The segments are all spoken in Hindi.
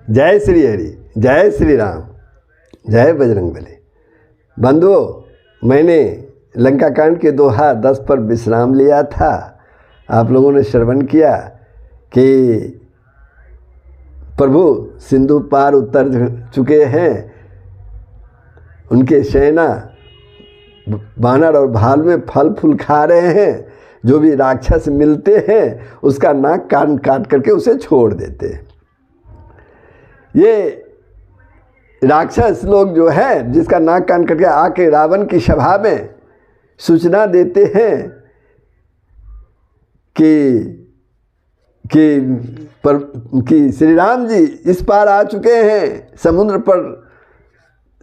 जय श्री हरि, जय श्री राम, जय बजरंगबली। बंधुओं, मैंने लंका कांड के दोहा 10 पर विश्राम लिया था। आप लोगों ने श्रवण किया कि प्रभु सिंधु पार उतर चुके हैं, उनके सेना बानर और भालू में फल फूल खा रहे हैं। जो भी राक्षस मिलते हैं उसका नाक कान काट करके उसे छोड़ देते हैं। ये राक्षस लोग जो है जिसका नाक कान कट के आके रावण की सभा में सूचना देते हैं कि श्री राम जी इस पार आ चुके हैं, समुद्र पर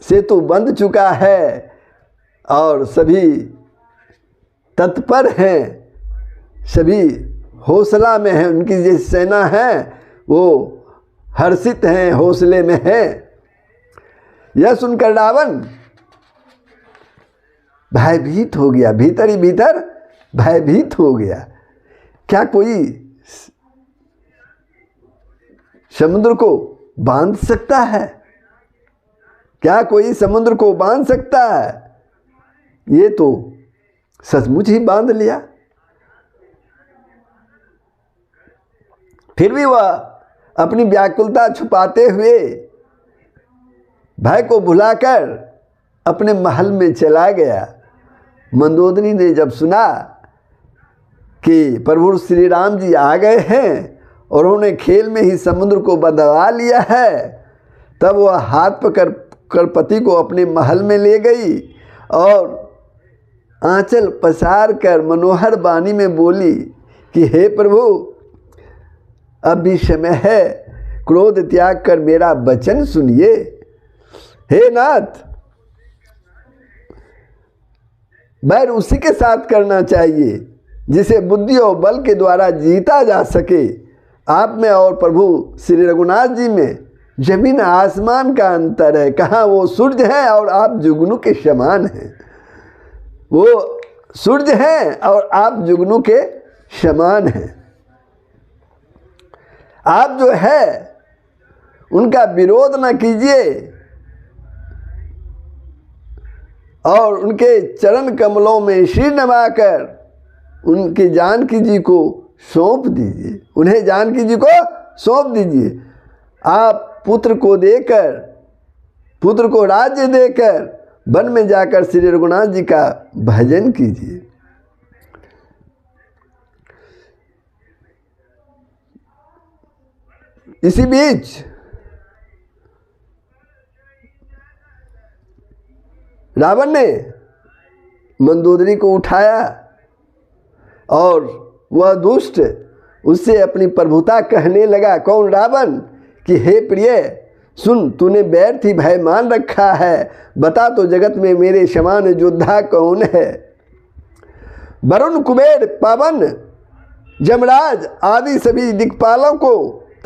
सेतु बंध चुका है और सभी तत्पर हैं, सभी हौसला में हैं। उनकी जो सेना है वो हर्षित हैं, हौसले में है। यह सुनकर रावण भयभीत हो गया, भीतर ही भीतर भयभीत हो गया। क्या कोई समुद्र को बांध सकता है? क्या कोई समुद्र को बांध सकता है? ये तो सचमुच ही बांध लिया। फिर भी वह अपनी व्याकुलता छुपाते हुए भय को भुलाकर अपने महल में चला गया। मंदोदरी ने जब सुना कि प्रभु श्री राम जी आ गए हैं और उन्होंने खेल में ही समुद्र को बंधवा लिया है, तब वह हाथ पकड़ कर पति को अपने महल में ले गई और आंचल पसार कर मनोहर वाणी में बोली कि हे प्रभु, अब भी समय है, क्रोध त्याग कर मेरा वचन सुनिए। हे नाथ, बैर उसी के साथ करना चाहिए जिसे बुद्धि और बल के द्वारा जीता जा सके। आप में और प्रभु श्री रघुनाथ जी में जमीन आसमान का अंतर है। कहाँ वो सूर्य है और आप जुगनू के समान हैं। वो सूर्य हैं और आप जुगनू के समान हैं। आप जो है उनका विरोध न कीजिए और उनके चरण कमलों में सिर नवाकर उनके जानकी जी को सौंप दीजिए, उन्हें जानकी जी को सौंप दीजिए। आप पुत्र को देकर, पुत्र को राज्य देकर वन में जाकर श्री रघुनाथ जी का भजन कीजिए। इसी बीच रावण ने मंदोदरी को उठाया और वह दुष्ट उससे अपनी प्रभुता कहने लगा। कौन? रावण। कि हे प्रिय, सुन, तूने व्यर्थ ही भय मान रखा है। बता तो जगत में मेरे समान योद्धा कौन है? वरुण, कुबेर, पवन, जमराज आदि सभी दिक्पालों को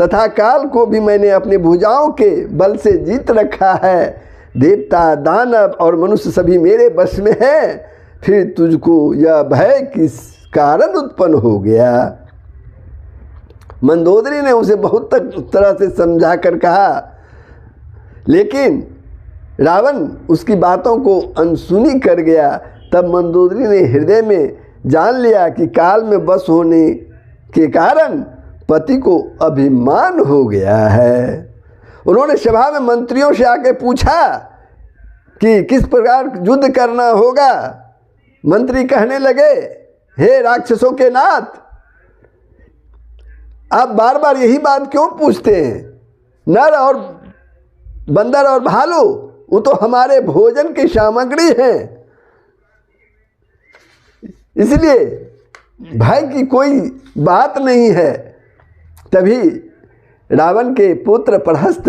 तथा काल को भी मैंने अपने भुजाओं के बल से जीत रखा है। देवता, दानव और मनुष्य सभी मेरे वश में है। फिर तुझको यह भय किस कारण उत्पन्न हो गया? मंदोदरी ने उसे बहुत तरह से समझा कर कहा, लेकिन रावण उसकी बातों को अनसुनी कर गया। तब मंदोदरी ने हृदय में जान लिया कि काल में बस होने के कारण पति को अभिमान हो गया है। उन्होंने सभा में मंत्रियों से आके पूछा कि किस प्रकार युद्ध करना होगा। मंत्री कहने लगे, हे राक्षसों के नाथ, आप बार बार यही बात क्यों पूछते हैं? नर और बंदर और भालू वो तो हमारे भोजन की सामग्री हैं, इसलिए भय की कोई बात नहीं है। तभी रावण के पुत्र प्रहस्त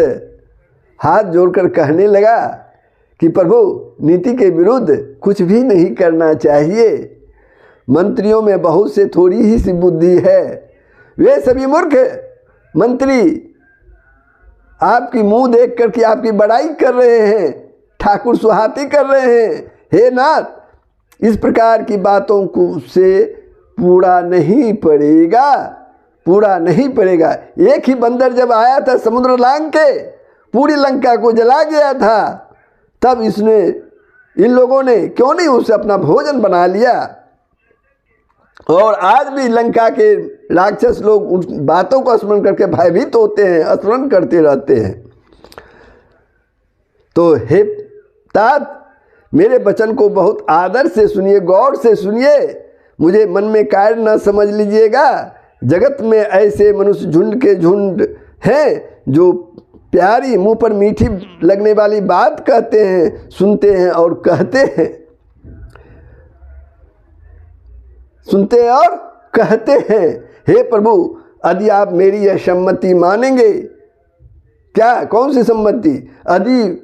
हाथ जोड़कर कहने लगा कि प्रभु, नीति के विरुद्ध कुछ भी नहीं करना चाहिए। मंत्रियों में बहुत से थोड़ी ही सी बुद्धि है। वे सभी मूर्ख मंत्री आपकी मुंह देख कर के आपकी बड़ाई कर रहे हैं, ठाकुर सुहाती कर रहे हैं। हे नाथ, इस प्रकार की बातों को से पूरा नहीं पड़ेगा। पूरा नहीं पड़ेगा। एक ही बंदर जब आया था समुद्र लांग के पूरी लंका को जला गया था, तब इसने इन लोगों ने क्यों नहीं उसे अपना भोजन बना लिया। और आज भी लंका के राक्षस लोग उन बातों को स्मरण करके भयभीत होते हैं, स्मरण करते रहते हैं। तो हे तात, मेरे वचन को बहुत आदर से सुनिए, गौर से सुनिए, मुझे मन में कार्य न समझ लीजिएगा। जगत में ऐसे मनुष्य झुंड के झुंड हैं जो प्यारी मुंह पर मीठी लगने वाली बात कहते हैं, सुनते हैं और कहते हैं, सुनते और कहते हैं। हे प्रभु, यदि आप मेरी यह सम्मति मानेंगे, क्या कौन सी सम्मति? यदि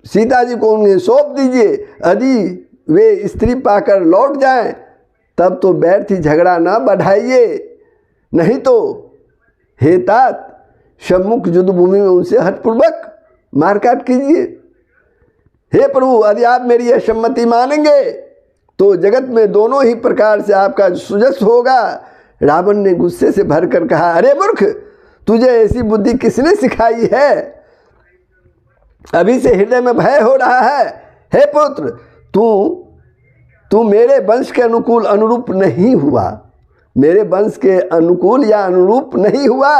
सीता जी को उन्हें सौंप दीजिए, यदि वे स्त्री पाकर लौट जाएं, तब तो व्यर्थ ही झगड़ा ना बढ़ाइए, नहीं तो हे तात सम्मुख युद्ध भूमि में उनसे हठपूर्वक मारकाट कीजिए। हे प्रभु, यदि आप मेरी यह सम्मति मानेंगे तो जगत में दोनों ही प्रकार से आपका सुजस होगा। रावण ने गुस्से से भरकर कहा, अरे मूर्ख, तुझे ऐसी बुद्धि किसने सिखाई है? अभी से हृदय में भय हो रहा है। हे पुत्र, तू मेरे वंश के अनुकूल अनुरूप नहीं हुआ, मेरे वंश के अनुकूल या अनुरूप नहीं हुआ।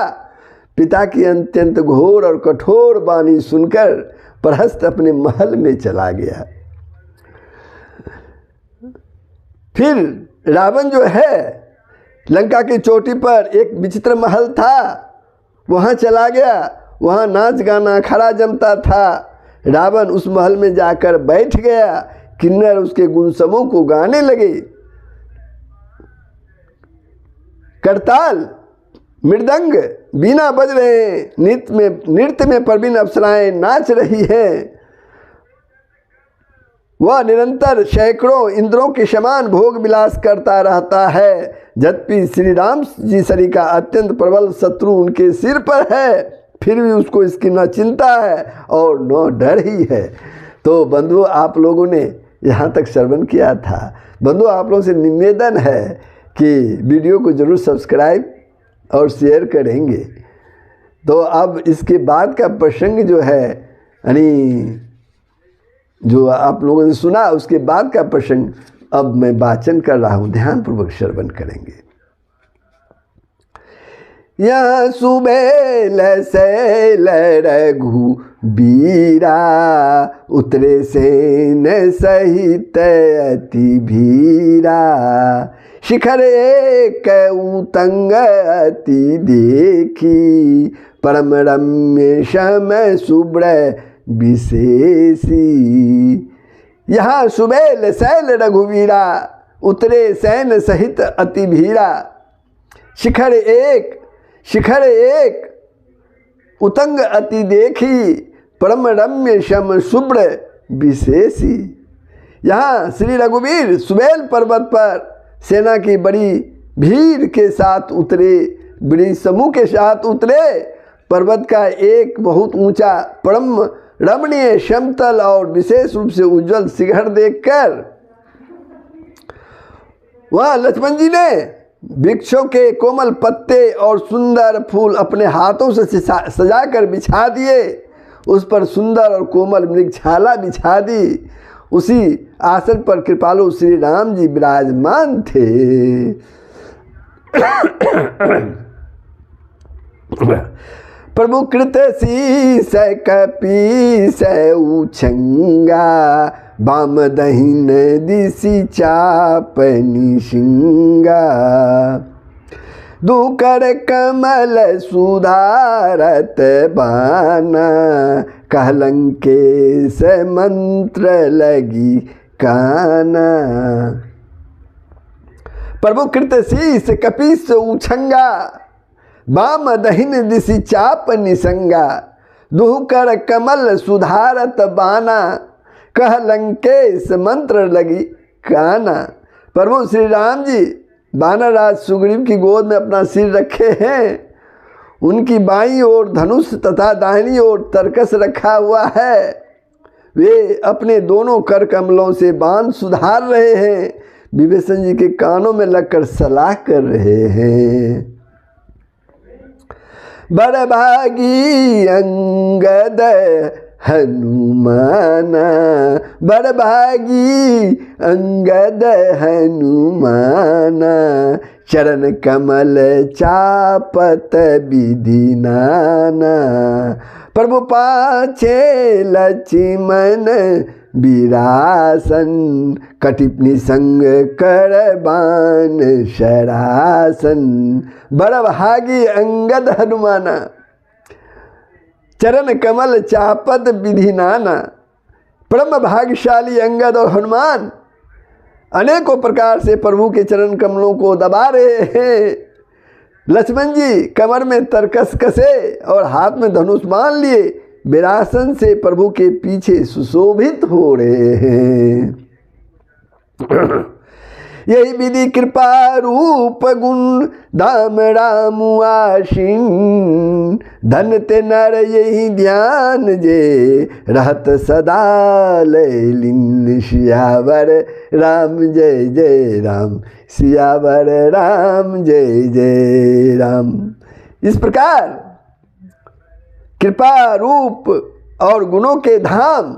पिता की अत्यंत घोर और कठोर वाणी सुनकर प्रहस्त अपने महल में चला गया। फिर रावण जो है लंका की चोटी पर एक विचित्र महल था, वहाँ चला गया। वहाँ नाच गाना खड़ा जमता था। रावण उस महल में जाकर बैठ गया। किन्नर उसके गुण समूह को गाने लगे। करताल मृदंग बीना बज रहे हैं, नृत्य में प्रवीण अप्सराएं नाच रही हैं। वह निरंतर सैकड़ों इंद्रों के समान भोग विलास करता रहता है। यद्यपि श्री राम जी सरी का अत्यंत प्रबल शत्रु उनके सिर पर है, फिर भी उसको इसकी न चिंता है और न डर ही है। तो बंधु, आप लोगों ने यहाँ तक श्रवण किया था। बंधु, आप लोगों से निवेदन है कि वीडियो को ज़रूर सब्सक्राइब और शेयर करेंगे। तो अब इसके बाद का प्रसंग जो है, यानी जो आप लोगों ने सुना, उसके बाद का प्रसंग अब मैं वाचन कर रहा हूँ, ध्यानपूर्वक श्रवण करेंगे। यहाँ सुबेल सैल रघुबीरा, उतरे सेन सहित अति भीरा। शिखर एक उतंग अति देखी, परम रम्य शम शुभ्र विशेषी। यहाँ सुबेल सैल रघुवीरा, उतरे सैन सहित अति भीरा। शिखर एक उतंग अति देखी, परम रम्य शम शुभ्र विशेषी। यहाँ श्री रघुवीर सुबेल पर्वत पर सेना की बड़ी भीड़ के साथ उतरे, बड़ी समूह के साथ उतरे। पर्वत का एक बहुत ऊंचा परम रमणीय समतल और विशेष रूप से उज्जवल शिखर देखकर वह लक्ष्मण जी ने वृक्षों के कोमल पत्ते और सुंदर फूल अपने हाथों से सजाकर बिछा दिए। उस पर सुंदर और कोमल मृगछाला बिछा दी। उसी आसन पर कृपालु श्री राम जी विराजमान थे। प्रभु कृत शीस कपीस उछंगा, बाम दहिन दिशि चाप निशिंगा। दुकर कमल सुधारत बाना, कहलंके से मंत्र लगी काना। प्रभु कृत शीस कपीस उछंगा, बाम दहिन दिशि चाप निसंगा। दुहकर कमल सुधारत बाना, कह लंकेश मंत्र लगी काना। प्रभु श्री राम जी वानरराज सुग्रीव की गोद में अपना सिर रखे हैं। उनकी बाईं ओर धनुष तथा दाहिनी ओर तरकस रखा हुआ है। वे अपने दोनों कर कमलों से बाण सुधार रहे हैं। विभीषण जी के कानों में लगकर सलाह कर रहे हैं। बड़भागी अंगद हनुमाना, बड़भागी अंगद हनुमाना, चरण कमल चापत विधि नाना। प्रभु पाछे लक्ष्मण विरासन, कटिप निसंग कर बाण शरासन। बड़भागी अंगद हनुमाना, चरण कमल चापत विधि नाना। परम भाग्यशाली अंगद और हनुमान अनेकों प्रकार से प्रभु के चरण कमलों को दबा रहे हैं। लक्ष्मण जी कमर में तरकस कसे और हाथ में धनुष बांध लिए विरासन से प्रभु के पीछे सुशोभित हो रहे हैं। यही विधि कृपा रूप गुण धाम राम आशीन, धन ते नर यही ध्यान जे रहत सदा लैलिन। सियावर राम जय जय राम, सियावर राम जय जय राम। इस प्रकार कृपा रूप और गुणों के धाम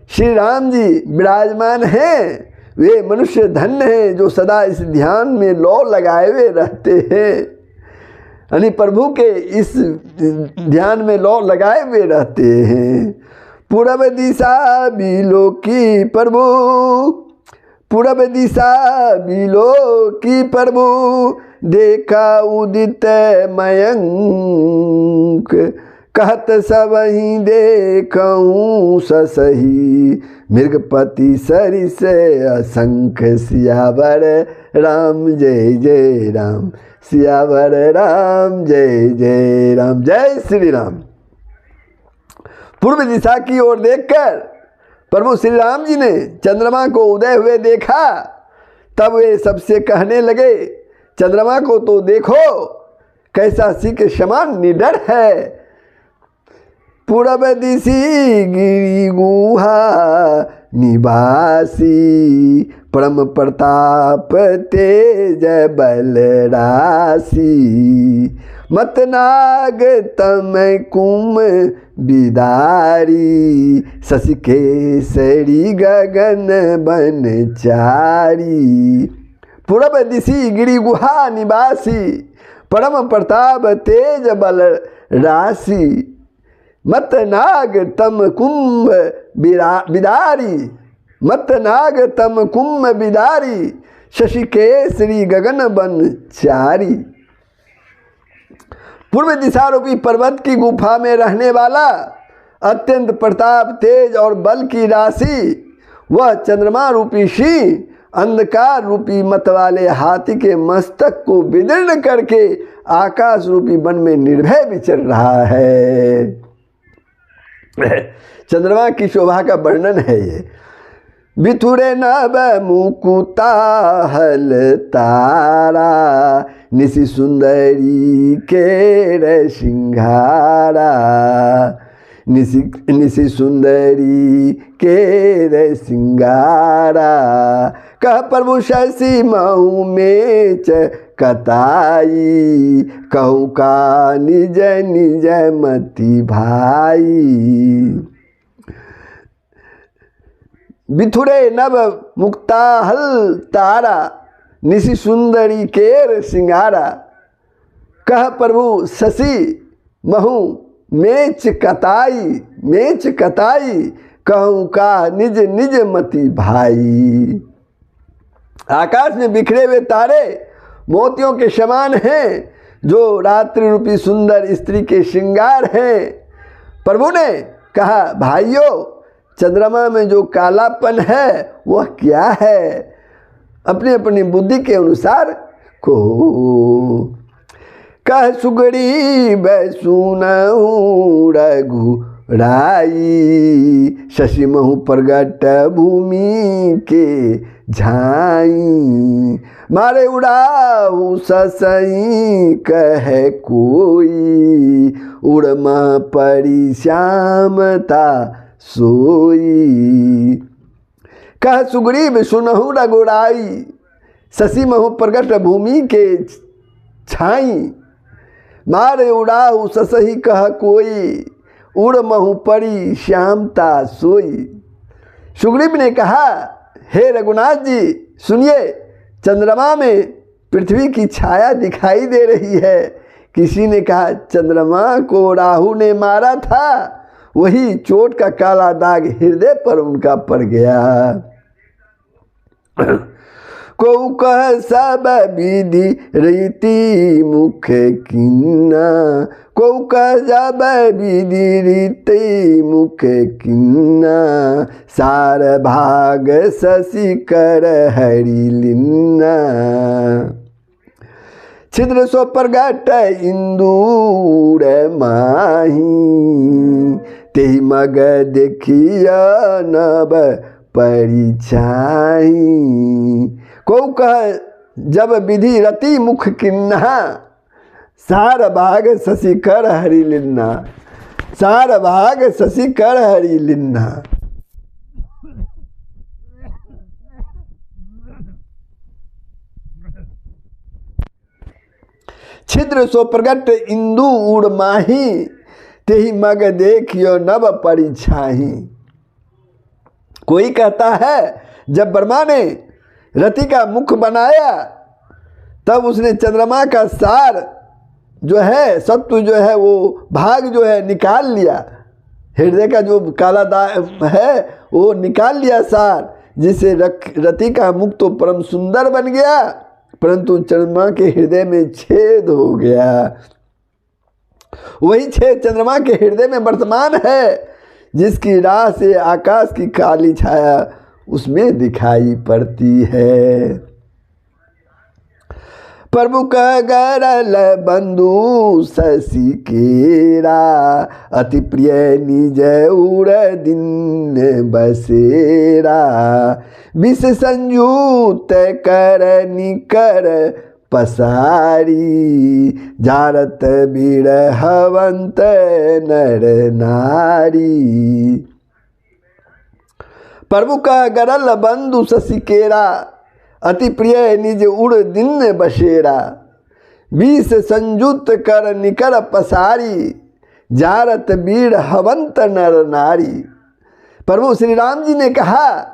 श्री राम जी विराजमान हैं। वे मनुष्य धन्य हैं जो सदा इस ध्यान में लौ लगाए हुए रहते हैं, यानी प्रभु के इस ध्यान में लौ लगाए हुए रहते हैं। पूरब दिशा बिलो की प्रभु, पूरब दिशा बिलो की प्रभु, देखा उदित मयंक, कहत सबहि देखऊँ ससही, मृगपति सरिस असंख। सियावर राम जय जय राम, सियावर राम जय जय राम। जय श्री राम। पूर्व दिशा की ओर देखकर प्रभु श्री राम जी ने चंद्रमा को उदय हुए देखा। तब वे सबसे कहने लगे, चंद्रमा को तो देखो कैसा सिंह के समान निडर है। पूरब दिशि गिरि गुहा निवासी, परम प्रताप तेज बल राशि। मत नाग तम कुम बिदारी, शशि केसरी गगन बनचारी। पूरब दिशि गिरि गुहा निवासी, परम प्रताप तेज बल राशि। मत नाग तम कुंभ बिदारी, मत नाग तम कुंभ बिदारी, शशि केसरी गगन बनचारी। पूर्व दिशा रूपी पर्वत की गुफा में रहने वाला अत्यंत प्रताप तेज और बल की राशि, वह चंद्रमा रूपी सिंह अंधकार रूपी मत वाले हाथी के मस्तक को विदीर्ण करके आकाश रूपी वन में निर्भय विचर रहा है। चंद्रमा की शोभा का वर्णन है ये। बिथुरे नभ मुकुता हल तारा, निशि सुंदरी केर सिंघारा, निशि सुंदरी केर सिंगारा। कह प्रभु शशि महु मेच कताई, कहूँ का निज निज मति भाई। बिथुरे नभ मुक्ता हल तारा, निशि सुंदरी केर सिंगारा। कह प्रभु शशि महु मेच कताई, मेच कताई, कहूँ का निज निज मति भाई। आकाश में बिखरे हुए तारे मोतियों के समान हैं, जो रात्रि रूपी सुंदर स्त्री के श्रृंगार हैं। प्रभु ने कहा, भाइयों, चंद्रमा में जो कालापन है वह क्या है? अपनी अपनी बुद्धि के अनुसार को कह सुगड़ी सुनहु रघु राई, शशि महु प्रगट भूमि के झाई। मारे उड़ाऊ ससई कह कोई, उड़मा परी श्यामता सोई। कह सुग्रीव सुनहु रघुराई, शशि महु प्रगट भूमि के छाई। मारे उड़ाहु ससही कह कोई, उड़ महु परी श्यामता सोई। सुग्रीव ने कहा, हे रघुनाथ जी सुनिए, चंद्रमा में पृथ्वी की छाया दिखाई दे रही है। किसी ने कहा, चंद्रमा को राहु ने मारा था, वही चोट का काला दाग हृदय पर उनका पड़ गया। को कह सब विधि रीति मुख किन्ना, को कह सब विधि रीति मुख किन्ना, सार भाग शशि कर हरि लिन्ना। छिद्र सो प्रगट इंदूर माही, तेहि मग देखिया नभ परिछाई। को कह जब विधि रति मुख किन्ना, सार भाग शशि कर हरि लिन्ना, सार भाग शशि कर हरि लिन्ना। छिद्र सो प्रगट इंदु उड़ माही, तेहि मग देखियो नभ परिछाही। कोई कहता है जब ब्रह्मा ने रति का मुख बनाया तब उसने चंद्रमा का सार जो है, सत्व जो है, वो भाग जो है निकाल लिया, हृदय का जो काला दाग है वो निकाल लिया सार, जिससे रति का मुख तो परम सुंदर बन गया, परंतु चंद्रमा के हृदय में छेद हो गया। वही छेद चंद्रमा के हृदय में वर्तमान है, जिसकी राह से आकाश की काली छाया उसमें दिखाई पड़ती है। प्रभु कह गरल बंधु शशि केरा, अति प्रिय निज उड़ दिन बसेरा। विष संयुक्त कर निकर पसारी, जारत बीड़ हवंत नर नारी। प्रभु का गरल बंधु शशि केरा, अति प्रिय निज उड़ दिन बसेरा। विष संयुक्त कर निकर पसारी, जारत बीड़ हवंत नर नारी। प्रभु श्री राम जी ने कहा,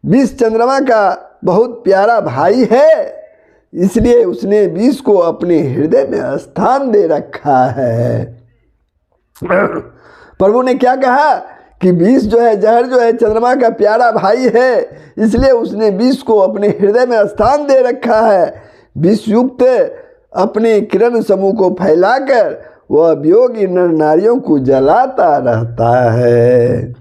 विष चंद्रमा का बहुत प्यारा भाई है, इसलिए उसने विष को अपने हृदय में स्थान दे रखा है। प्रभु ने क्या कहा कि विष जो है, जहर जो है, चंद्रमा का प्यारा भाई है, इसलिए उसने विष को अपने हृदय में स्थान दे रखा है। विष युक्त अपने किरण समूह को फैलाकर वह वियोगी नर नारियों को जलाता रहता है।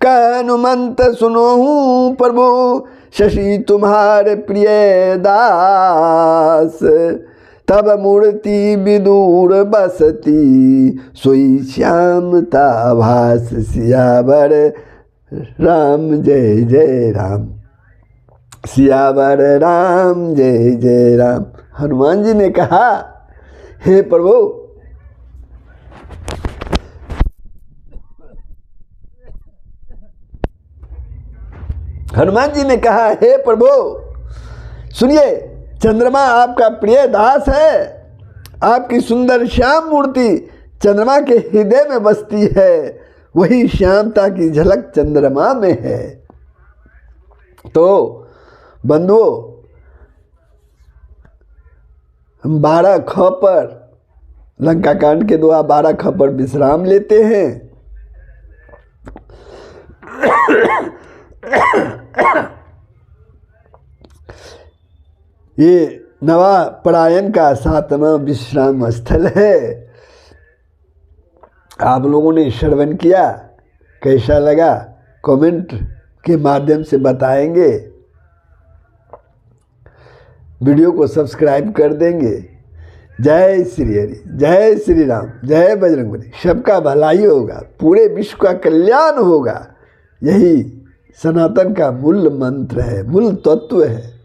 कह हनुमंत सुनोहूँ प्रभु, शशि तुम्हारे प्रिय दास। तब मूर्ति विदूर बसती, सोई श्यामता भास। सियावर राम जय जय राम, सियावर राम जय जय राम। हनुमान जी ने कहा, हे प्रभु, हनुमान जी ने कहा, हे प्रभु सुनिए, चंद्रमा आपका प्रिय दास है। आपकी सुंदर श्याम मूर्ति चंद्रमा के हृदय में बसती है, वही श्यामता की झलक चंद्रमा में है। तो बंधुओं, हम 12 ख पर, लंका कांड के द्वारा 12 ख पर विश्राम लेते हैं। ये नवा परायण का 7वां विश्राम स्थल है। आप लोगों ने श्रवण किया, कैसा लगा कमेंट के माध्यम से बताएंगे। वीडियो को सब्सक्राइब कर देंगे। जय श्री हरि, जय श्री राम, जय बजरंगबली। सबका भलाई होगा, पूरे विश्व का कल्याण होगा। यही सनातन का मूल मंत्र है, मूल तत्व है।